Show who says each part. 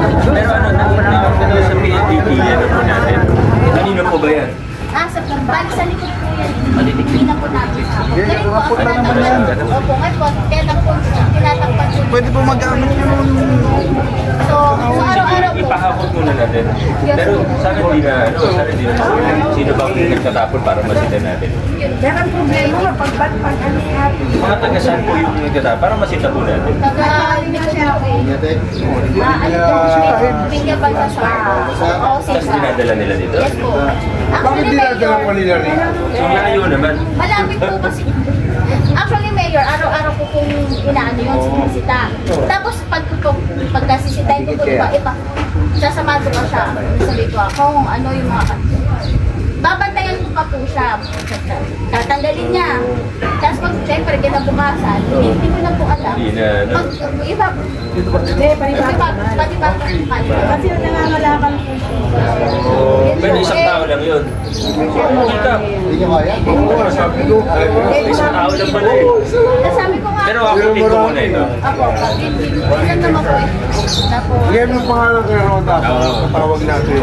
Speaker 1: Pero ano, nakita ko sa PNDT, ano po natin? Kanino po ba yan?
Speaker 2: Sa bali sa likod po yan. Hindi na po natin. Ganun po,
Speaker 3: Rapot lang naman yan.
Speaker 2: Opo, ngayon po, kaya na po, tinatakpan po.
Speaker 3: Pwede po mag-ano yun.
Speaker 2: So araw-araw po.
Speaker 1: Ipahakot muna natin. Pero sana hindi na, sino bang nagtatapon para masita natin?
Speaker 4: Pero ang problema, pag
Speaker 1: Mga taga-saan po yung nagtatapon para masita po natin?
Speaker 2: Taga-hindi ko siya ako Binga Baltasar.
Speaker 1: Tapos dinadala nila dito?
Speaker 2: Yes po.
Speaker 3: Bakit dinadala po nila rin?
Speaker 1: So layo naman.
Speaker 2: Malapit po kasi. Actually, Mayor, araw-araw ko pong inaano yun, sinisita. Tapos pagkasisitahin ko po, sasamato pa siya. Sabi ko, kung ano yung mga babantayan ko pa po siya. Tatanggalin niya. Tapos pag, siyempre, kinabukasan, hindi ko na po alam.
Speaker 1: Hindi na, ano?
Speaker 4: kasi yung nangangalakan po.
Speaker 1: Pero isang tao lang yun. Kita.
Speaker 3: Hindi niya kaya? Oo, sabi ko.
Speaker 1: Isang tao lang pala eh.
Speaker 2: Sabi ko nga,
Speaker 1: Pero ako dito muna ito.
Speaker 2: ako, hindi naman po. Tapos,
Speaker 3: Bigyan mo pangalan kay Roda. Patawag natin.